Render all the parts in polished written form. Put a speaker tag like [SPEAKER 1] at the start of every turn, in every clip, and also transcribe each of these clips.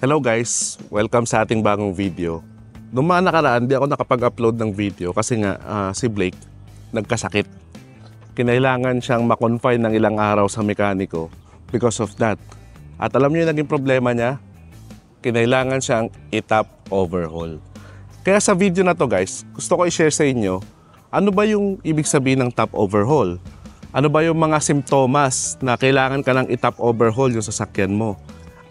[SPEAKER 1] Hello guys! Welcome sa ating bagong video. Noong mga nakaraan, di ako nakapag-upload ng video kasi nga si Blake nagkasakit. Kinailangan siyang makonfine ng ilang araw sa mekaniko because of that. At alam niyo yung naging problema niya? Kinailangan siyang i-top overhaul. Kaya sa video na to guys, gusto ko i-share sa inyo ano ba yung ibig sabihin ng top overhaul? Ano ba yung mga simptomas na kailangan ka ng i-top overhaul yung sasakyan mo?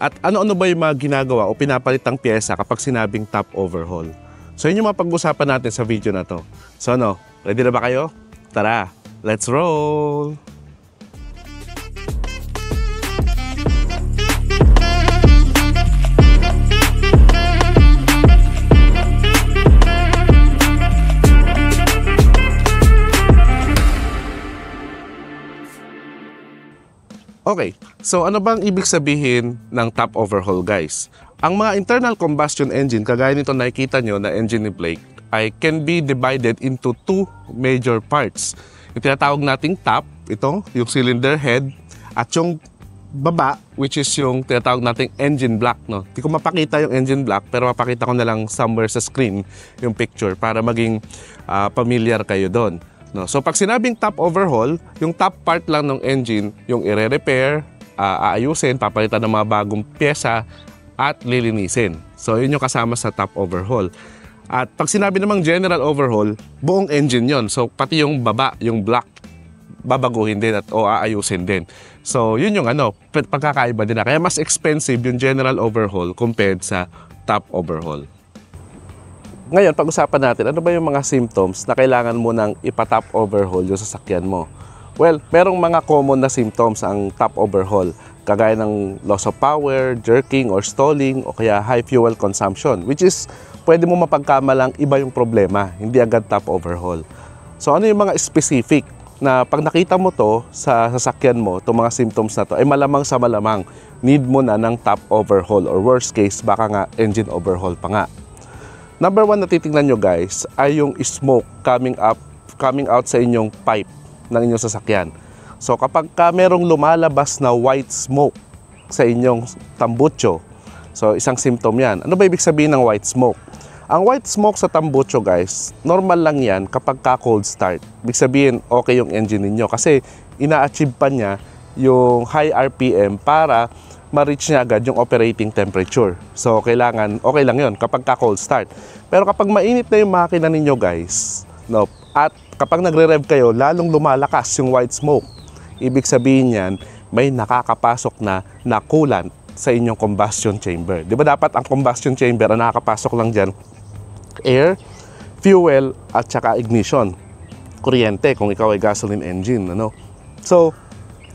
[SPEAKER 1] At ano-ano ba yung mga ginagawa o pinapalitang pyesa kapag sinabing top overhaul? So yun yung mapag-usapan natin sa video na to. So ano, ready na ba kayo? Tara, let's roll! Okay, so ano bang ibig sabihin ng top overhaul guys? Ang mga internal combustion engine, kagaya nito nakikita nyo na engine ni Blake, ay can be divided into two major parts. Yung tinatawag nating top, ito, yung cylinder head, at yung baba, which is yung tinatawag nating engine block. No? Hindi ko mapakita yung engine block, pero mapakita ko na lang somewhere sa screen yung picture para maging familiar kayo doon. No, so pag sinabing top overhaul, yung top part lang ng engine, yung i-repair, aayusin, papalitan ng mga bagong pyesa at lilinisin. So yun yung kasama sa top overhaul. At pag sinabi namang general overhaul, buong engine yon. So pati yung baba, yung block, babaguhin din at o aayusin din. So yun yung pagkakaiba din na. Kaya mas expensive yung general overhaul compared sa top overhaul. Ngayon, pag-usapan natin, ano ba yung mga symptoms na kailangan mo nang ipa-top overhaul yung sasakyan mo? Well, merong mga common na symptoms ang top overhaul, kagaya ng loss of power, jerking or stalling, o kaya high fuel consumption, which is pwede mo mapagkamalang iba yung problema, hindi agad top overhaul. So ano yung mga specific na pag nakita mo to sa sasakyan mo, itong mga symptoms na to, ay malamang sa malamang need mo na ng top overhaul or worst case, baka nga engine overhaul pa nga. Number one na titingnan nyo guys ay yung smoke coming out sa inyong pipe ng inyong sasakyan. So kapag merong lumalabas na white smoke sa inyong tambucho, so isang symptom yan. Ano ba ibig sabihin ng white smoke? Ang white smoke sa tambucho guys, normal lang yan kapag cold start. Ibig sabihin okay yung engine ninyo kasi ina-achieve pa niya yung high RPM para ma-reach niya agad yung operating temperature. So, kailangan, okay lang yun kapag cold start. Pero kapag mainit na yung makina ninyo guys, no, at kapag nagre-rev kayo, lalong lumalakas yung white smoke. Ibig sabihin yan, may nakakapasok na coolant sa inyong combustion chamber. Di ba dapat ang combustion chamber, ang nakakapasok lang dyan, air, fuel, at saka ignition. Kuryente kung ikaw ay gasoline engine. Ano? So,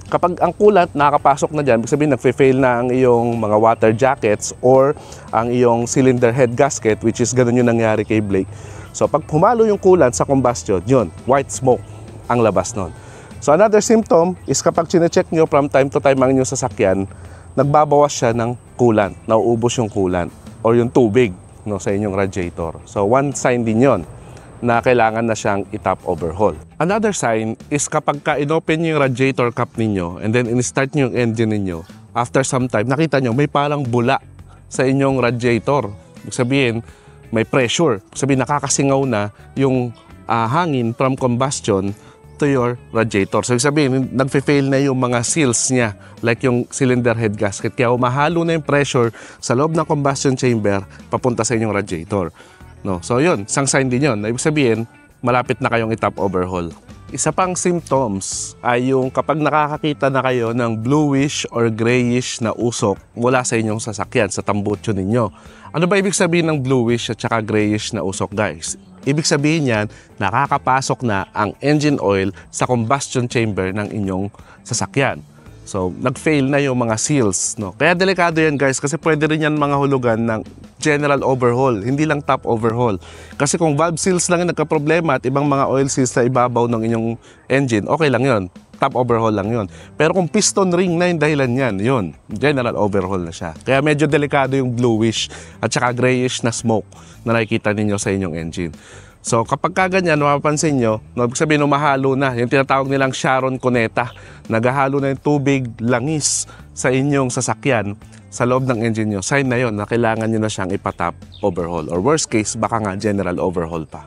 [SPEAKER 1] kapag ang coolant nakakapasok na dyan, ibig sabihin nagfe-fail na ang iyong mga water jackets or ang iyong cylinder head gasket, which is ganun yung nangyari kay Blake. So pag pumalo yung coolant sa combustion, yun, white smoke ang labas nun. So another symptom is kapag chine-check nyo from time to time ang inyong sasakyan, nagbabawas siya ng coolant, nauubos yung coolant or yung tubig no, sa inyong radiator. So one sign din yon na kailangan na siyang i-top overhaul. Another sign is kapag in-open nyo yung radiator cap ninyo and then in-start nyo yung engine ninyo, after some time, nakita nyo may parang bula sa inyong radiator. Ibig sabihin, may pressure. Ibig sabihin, nakakasingaw na yung hangin from combustion to your radiator. So, ibig sabihin, nagfe-fail na yung mga seals niya, like yung cylinder head gasket. Kaya umahalo na yung pressure sa loob ng combustion chamber papunta sa inyong radiator. No, so yun, isang sign din yun. Ibig sabihin, malapit na kayong i-top overhaul. Isa pang symptoms ay yung kapag nakakakita na kayo ng bluish or grayish na usok mula sa inyong sasakyan, sa tambucho ninyo. Ano ba ibig sabihin ng bluish at saka grayish na usok guys? Ibig sabihin yan, nakakapasok na ang engine oil sa combustion chamber ng inyong sasakyan. So, nag-fail na yung mga seals. No? Kaya delikado yan guys kasi pwede rin yan mga hulugan ng general overhaul, hindi lang top overhaul. Kasi kung valve seals lang yung nagka-problema at ibang mga oil seals na ibabaw ng inyong engine, okay lang yon, top overhaul lang yon. Pero kung piston ring na yung dahilan yan, yun, general overhaul na siya. Kaya medyo delikado yung bluish at saka grayish na smoke na nakikita ninyo sa inyong engine. So kapag kaganyan, mapapansin nyo, no, ibig sabihin umahalo na, yung tinatawag nilang Sharon Cuneta, naghahalo na yung tubig, langis sa inyong sasakyan sa loob ng engine nyo, sign na yon na kailangan nyo na siyang ipa-top overhaul. Or worst case, baka nga general overhaul pa.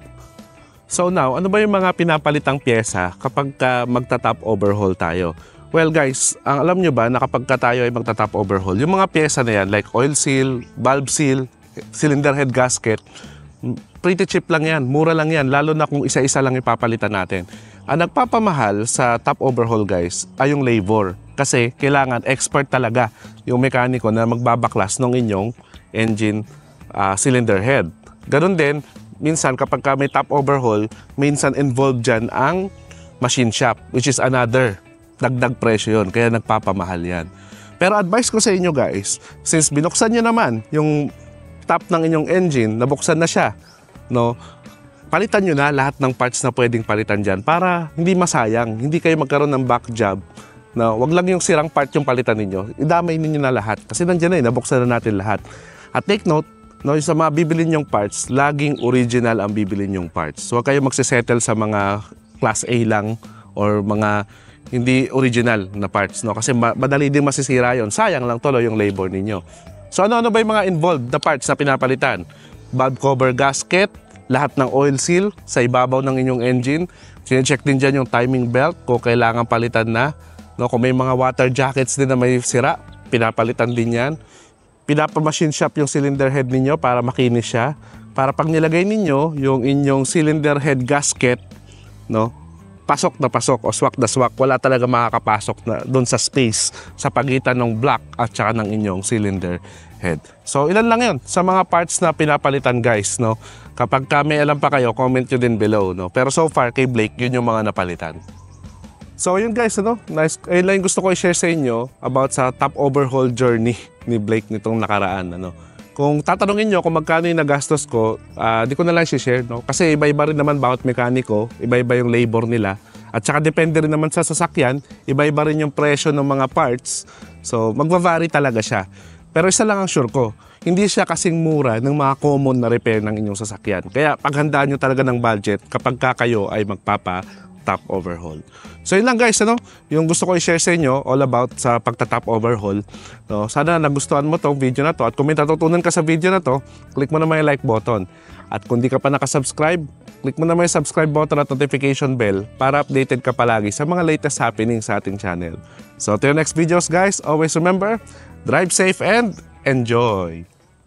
[SPEAKER 1] So now, ano ba yung mga pinapalitang pyesa kapag magta-top overhaul tayo? Well guys, alam nyo ba na kapag tayo ay magta-top overhaul, yung mga pyesa na yan like oil seal, valve seal, cylinder head gasket, pretty cheap lang yan, mura lang yan, lalo na kung isa-isa lang ipapalitan natin. Ang nagpapamahal sa top overhaul guys ay yung labor. Kasi kailangan expert talaga yung mekaniko na magbabaklas ng inyong engine cylinder head. Ganon din, minsan kapag may top overhaul, minsan involved dyan ang machine shop, which is another dagdag presyo yun, kaya nagpapamahal yan. Pero advice ko sa inyo guys, since binuksan nyo naman yung top ng inyong engine, nabuksan na siya, no? Palitan nyo na lahat ng parts na pwedeng palitan dyan para hindi masayang, hindi kayo magkaroon ng back job. Na wag lang yung sirang part yung palitan ninyo, idamay ninyo na lahat kasi nandiyan na nabuksan na natin lahat. At take note, no, sa mga bibilin yung parts, laging original ang bibilin yung parts. So huwag kayo magsisettle sa mga class A lang or mga hindi original na parts, no? Kasi madali din masisira yon. Sayang lang tuloy yung labor ninyo. So ano ba yung mga involved na parts na pinapalitan? Valve cover gasket, lahat ng oil seal sa ibabaw ng inyong engine. Sinecheck din dyan yung timing belt kung kailangan palitan na. No, kung may mga water jackets din na may sira, pinapalitan din yan. Pinapa-machine shop yung cylinder head ninyo para makinis siya. Para pag nilagay ninyo yung inyong cylinder head gasket, no, pasok na pasok o swak na swak, wala talaga makakapasok na doon sa space sa pagitan ng block at saka ng inyong cylinder head. So ilan lang yun sa mga parts na pinapalitan guys, no. Kapag may alam pa kayo, comment nyo din below, no. Pero so far kay Blake, yun yung mga napalitan. So yun guys, ano, nice. Ayun lang gusto ko i-share sa inyo about sa top overhaul journey ni Blake nitong nakaraan. Ano. Kung tatanungin nyo kung magkano yung nagastos ko, di ko na lang i-share. No? Kasi iba-iba rin naman bawat mekaniko, iba-iba yung labor nila. At saka depende rin naman sa sasakyan, iba-iba rin yung presyo ng mga parts. So magva-vary talaga siya. Pero isa lang ang sure ko, hindi siya kasing mura ng mga common na repair ng inyong sasakyan. Kaya paghandaan nyo talaga ng budget kapag kayo ay magpapa-top overhaul. So yun lang guys, ano, yung gusto ko i-share sa inyo all about sa pagta-top overhaul. No, sana nagustuhan mo tong video na to at kung may natutunan ka sa video na to, click mo na may like button. At kung di ka pa nakasubscribe, click mo na may subscribe button at notification bell para updated ka palagi sa mga latest happenings sa ating channel. So till next videos guys, always remember, drive safe and enjoy!